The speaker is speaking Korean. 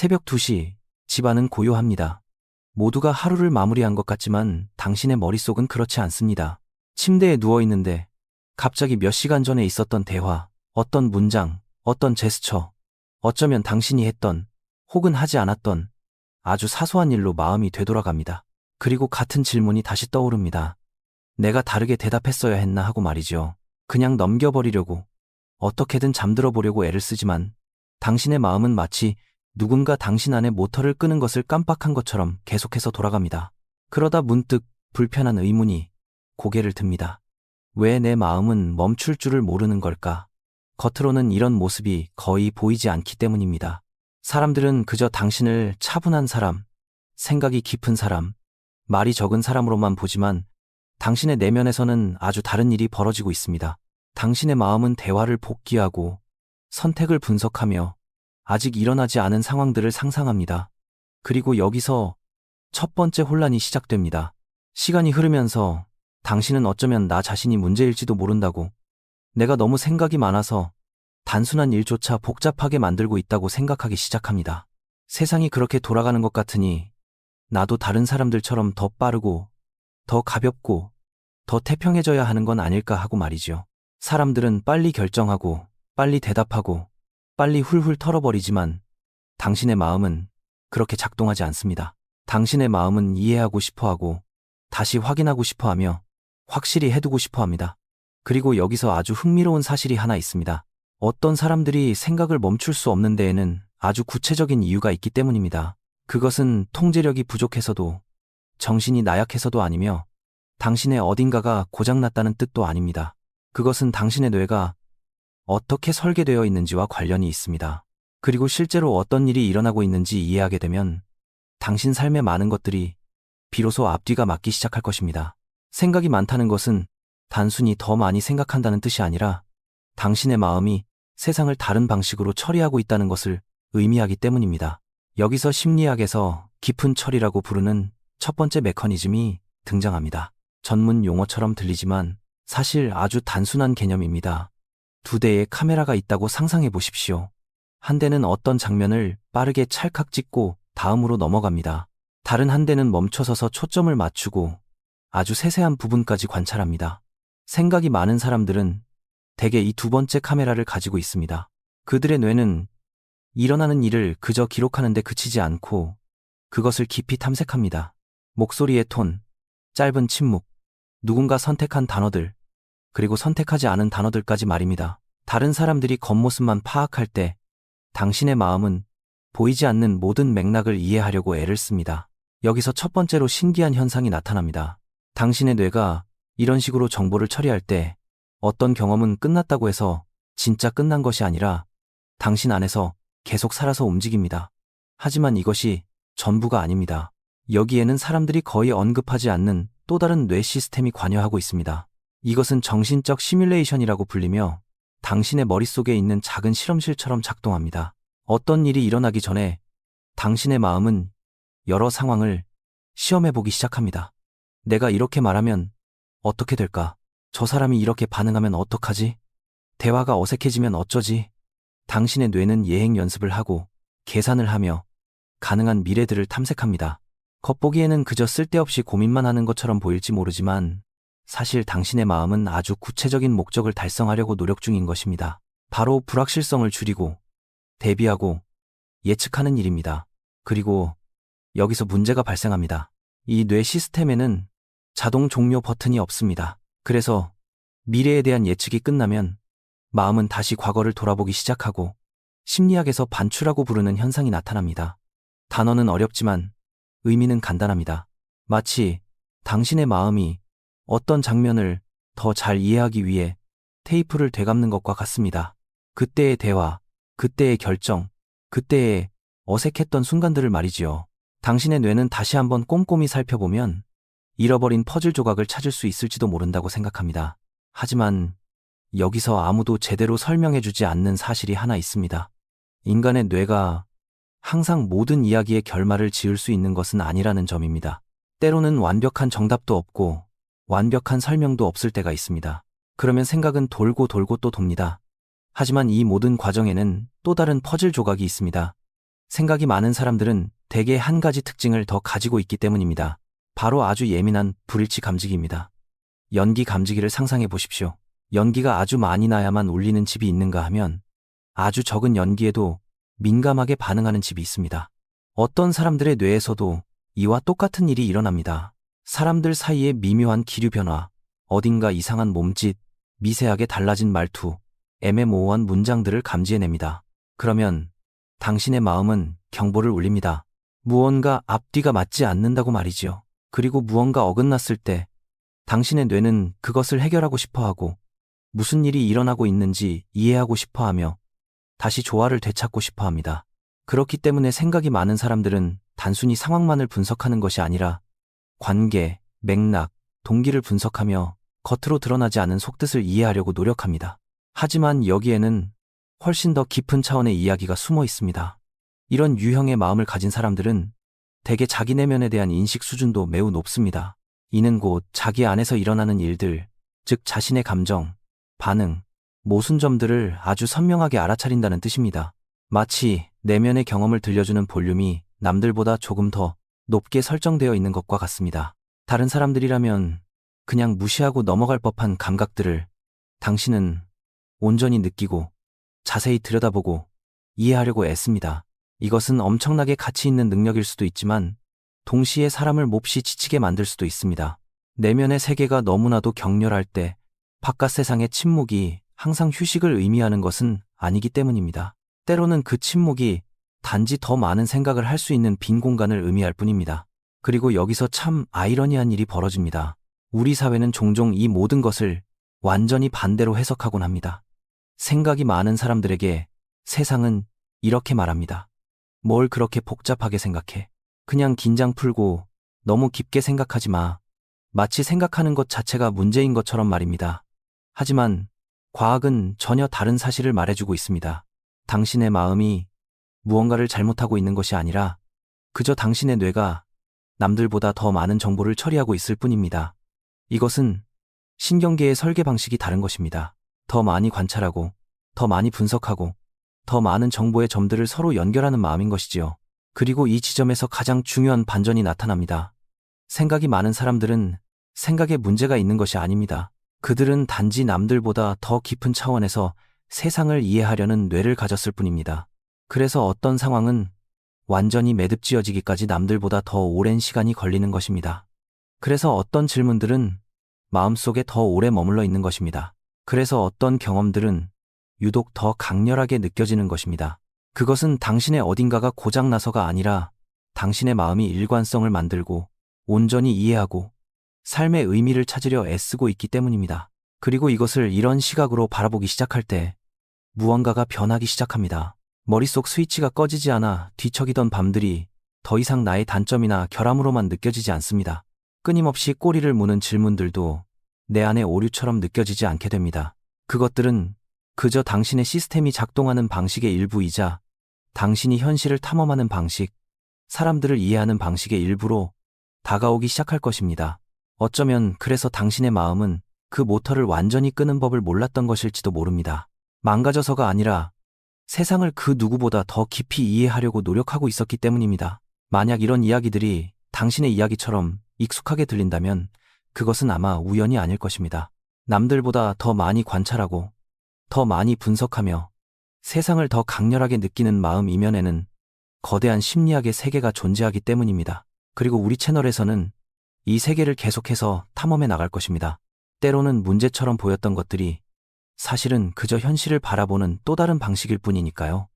새벽 2시, 집안은 고요합니다. 모두가 하루를 마무리한 것 같지만 당신의 머릿속은 그렇지 않습니다. 침대에 누워있는데 갑자기 몇 시간 전에 있었던 대화, 어떤 문장, 어떤 제스처, 어쩌면 당신이 했던 혹은 하지 않았던 아주 사소한 일로 마음이 되돌아갑니다. 그리고 같은 질문이 다시 떠오릅니다. 내가 다르게 대답했어야 했나 하고 말이죠. 그냥 넘겨버리려고, 어떻게든 잠들어 보려고 애를 쓰지만 당신의 마음은 마치 누군가 당신 안에 모터를 끄는 것을 깜빡한 것처럼 계속해서 돌아갑니다. 그러다 문득 불편한 의문이 고개를 듭니다. 왜 내 마음은 멈출 줄을 모르는 걸까? 겉으로는 이런 모습이 거의 보이지 않기 때문입니다. 사람들은 그저 당신을 차분한 사람, 생각이 깊은 사람, 말이 적은 사람으로만 보지만 당신의 내면에서는 아주 다른 일이 벌어지고 있습니다. 당신의 마음은 대화를 복귀하고 선택을 분석하며 아직 일어나지 않은 상황들을 상상합니다. 그리고 여기서 첫 번째 혼란이 시작됩니다. 시간이 흐르면서 당신은 어쩌면 나 자신이 문제일지도 모른다고, 내가 너무 생각이 많아서 단순한 일조차 복잡하게 만들고 있다고 생각하기 시작합니다. 세상이 그렇게 돌아가는 것 같으니 나도 다른 사람들처럼 더 빠르고 더 가볍고 더 태평해져야 하는 건 아닐까 하고 말이죠. 사람들은 빨리 결정하고 빨리 대답하고 빨리 훌훌 털어버리지만 당신의 마음은 그렇게 작동하지 않습니다. 당신의 마음은 이해하고 싶어하고 다시 확인하고 싶어하며 확실히 해두고 싶어합니다. 그리고 여기서 아주 흥미로운 사실이 하나 있습니다. 어떤 사람들이 생각을 멈출 수 없는 데에는 아주 구체적인 이유가 있기 때문입니다. 그것은 통제력이 부족해서도 정신이 나약해서도 아니며 당신의 어딘가가 고장났다는 뜻도 아닙니다. 그것은 당신의 뇌가 어떻게 설계되어 있는지와 관련이 있습니다. 그리고 실제로 어떤 일이 일어나고 있는지 이해하게 되면 당신 삶의 많은 것들이 비로소 앞뒤가 맞기 시작할 것입니다. 생각이 많다는 것은 단순히 더 많이 생각한다는 뜻이 아니라 당신의 마음이 세상을 다른 방식으로 처리하고 있다는 것을 의미하기 때문입니다. 여기서 심리학에서 깊은 처리라고 부르는 첫 번째 메커니즘이 등장합니다. 전문 용어처럼 들리지만 사실 아주 단순한 개념입니다. 두 대의 카메라가 있다고 상상해 보십시오. 한 대는 어떤 장면을 빠르게 찰칵 찍고 다음으로 넘어갑니다. 다른 한 대는 멈춰서서 초점을 맞추고 아주 세세한 부분까지 관찰합니다. 생각이 많은 사람들은 대개 이 두 번째 카메라를 가지고 있습니다. 그들의 뇌는 일어나는 일을 그저 기록하는 데 그치지 않고 그것을 깊이 탐색합니다. 목소리의 톤, 짧은 침묵, 누군가 선택한 단어들, 그리고 선택하지 않은 단어들까지 말입니다. 다른 사람들이 겉모습만 파악할 때 당신의 마음은 보이지 않는 모든 맥락을 이해하려고 애를 씁니다. 여기서 첫 번째로 신기한 현상이 나타납니다. 당신의 뇌가 이런 식으로 정보를 처리할 때 어떤 경험은 끝났다고 해서 진짜 끝난 것이 아니라 당신 안에서 계속 살아서 움직입니다. 하지만 이것이 전부가 아닙니다. 여기에는 사람들이 거의 언급하지 않는 또 다른 뇌 시스템이 관여하고 있습니다. 이것은 정신적 시뮬레이션이라고 불리며 당신의 머릿속에 있는 작은 실험실처럼 작동합니다. 어떤 일이 일어나기 전에 당신의 마음은 여러 상황을 시험해보기 시작합니다. 내가 이렇게 말하면 어떻게 될까? 저 사람이 이렇게 반응하면 어떡하지? 대화가 어색해지면 어쩌지? 당신의 뇌는 예행 연습을 하고 계산을 하며 가능한 미래들을 탐색합니다. 겉보기에는 그저 쓸데없이 고민만 하는 것처럼 보일지 모르지만 사실 당신의 마음은 아주 구체적인 목적을 달성하려고 노력 중인 것입니다. 바로 불확실성을 줄이고 대비하고 예측하는 일입니다. 그리고 여기서 문제가 발생합니다. 이 뇌 시스템에는 자동 종료 버튼이 없습니다. 그래서 미래에 대한 예측이 끝나면 마음은 다시 과거를 돌아보기 시작하고 심리학에서 반추라고 부르는 현상이 나타납니다. 단어는 어렵지만 의미는 간단합니다. 마치 당신의 마음이 어떤 장면을 더 잘 이해하기 위해 테이프를 되감는 것과 같습니다. 그때의 대화, 그때의 결정, 그때의 어색했던 순간들을 말이지요. 당신의 뇌는 다시 한번 꼼꼼히 살펴보면 잃어버린 퍼즐 조각을 찾을 수 있을지도 모른다고 생각합니다. 하지만 여기서 아무도 제대로 설명해주지 않는 사실이 하나 있습니다. 인간의 뇌가 항상 모든 이야기의 결말을 지을 수 있는 것은 아니라는 점입니다. 때로는 완벽한 정답도 없고 완벽한 설명도 없을 때가 있습니다. 그러면 생각은 돌고 돌고 또 돕니다. 하지만 이 모든 과정에는 또 다른 퍼즐 조각이 있습니다. 생각이 많은 사람들은 대개 한 가지 특징을 더 가지고 있기 때문입니다. 바로 아주 예민한 불일치 감지기입니다. 연기 감지기를 상상해 보십시오. 연기가 아주 많이 나야만 울리는 집이 있는가 하면 아주 적은 연기에도 민감하게 반응하는 집이 있습니다. 어떤 사람들의 뇌에서도 이와 똑같은 일이 일어납니다. 사람들 사이의 미묘한 기류 변화, 어딘가 이상한 몸짓, 미세하게 달라진 말투, 애매모호한 문장들을 감지해냅니다. 그러면 당신의 마음은 경보를 울립니다. 무언가 앞뒤가 맞지 않는다고 말이지요. 그리고 무언가 어긋났을 때 당신의 뇌는 그것을 해결하고 싶어하고 무슨 일이 일어나고 있는지 이해하고 싶어하며 다시 조화를 되찾고 싶어합니다. 그렇기 때문에 생각이 많은 사람들은 단순히 상황만을 분석하는 것이 아니라 관계, 맥락, 동기를 분석하며 겉으로 드러나지 않은 속뜻을 이해하려고 노력합니다. 하지만 여기에는 훨씬 더 깊은 차원의 이야기가 숨어 있습니다. 이런 유형의 마음을 가진 사람들은 대개 자기 내면에 대한 인식 수준도 매우 높습니다. 이는 곧 자기 안에서 일어나는 일들, 즉 자신의 감정, 반응, 모순점들을 아주 선명하게 알아차린다는 뜻입니다. 마치 내면의 경험을 들려주는 볼륨이 남들보다 조금 더 높게 설정되어 있는 것과 같습니다. 다른 사람들이라면 그냥 무시하고 넘어갈 법한 감각들을 당신은 온전히 느끼고 자세히 들여다보고 이해하려고 애씁니다. 이것은 엄청나게 가치 있는 능력일 수도 있지만 동시에 사람을 몹시 지치게 만들 수도 있습니다. 내면의 세계가 너무나도 격렬할 때 바깥 세상의 침묵이 항상 휴식을 의미하는 것은 아니기 때문입니다. 때로는 그 침묵이 단지 더 많은 생각을 할 수 있는 빈 공간을 의미할 뿐입니다. 그리고 여기서 참 아이러니한 일이 벌어집니다. 우리 사회는 종종 이 모든 것을 완전히 반대로 해석하곤 합니다. 생각이 많은 사람들에게 세상은 이렇게 말합니다. 뭘 그렇게 복잡하게 생각해? 그냥 긴장 풀고 너무 깊게 생각하지 마. 마치 생각하는 것 자체가 문제인 것처럼 말입니다. 하지만 과학은 전혀 다른 사실을 말해주고 있습니다. 당신의 마음이 무언가를 잘못하고 있는 것이 아니라 그저 당신의 뇌가 남들보다 더 많은 정보를 처리하고 있을 뿐입니다. 이것은 신경계의 설계 방식이 다른 것입니다. 더 많이 관찰하고, 더 많이 분석하고, 더 많은 정보의 점들을 서로 연결하는 마음인 것이지요. 그리고 이 지점에서 가장 중요한 반전이 나타납니다. 생각이 많은 사람들은 생각에 문제가 있는 것이 아닙니다. 그들은 단지 남들보다 더 깊은 차원에서 세상을 이해하려는 뇌를 가졌을 뿐입니다. 그래서 어떤 상황은 완전히 매듭지어지기까지 남들보다 더 오랜 시간이 걸리는 것입니다. 그래서 어떤 질문들은 마음속에 더 오래 머물러 있는 것입니다. 그래서 어떤 경험들은 유독 더 강렬하게 느껴지는 것입니다. 그것은 당신의 어딘가가 고장나서가 아니라 당신의 마음이 일관성을 만들고 온전히 이해하고 삶의 의미를 찾으려 애쓰고 있기 때문입니다. 그리고 이것을 이런 시각으로 바라보기 시작할 때 무언가가 변하기 시작합니다. 머릿속 스위치가 꺼지지 않아 뒤척이던 밤들이 더 이상 나의 단점이나 결함으로만 느껴지지 않습니다. 끊임없이 꼬리를 무는 질문들도 내 안의 오류처럼 느껴지지 않게 됩니다. 그것들은 그저 당신의 시스템이 작동하는 방식의 일부이자 당신이 현실을 탐험하는 방식, 사람들을 이해하는 방식의 일부로 다가오기 시작할 것입니다. 어쩌면 그래서 당신의 마음은 그 모터를 완전히 끄는 법을 몰랐던 것일지도 모릅니다. 망가져서가 아니라 세상을 그 누구보다 더 깊이 이해하려고 노력하고 있었기 때문입니다. 만약 이런 이야기들이 당신의 이야기처럼 익숙하게 들린다면 그것은 아마 우연이 아닐 것입니다. 남들보다 더 많이 관찰하고 더 많이 분석하며 세상을 더 강렬하게 느끼는 마음 이면에는 거대한 심리학의 세계가 존재하기 때문입니다. 그리고 우리 채널에서는 이 세계를 계속해서 탐험해 나갈 것입니다. 때로는 문제처럼 보였던 것들이 사실은 그저 현실을 바라보는 또 다른 방식일 뿐이니까요.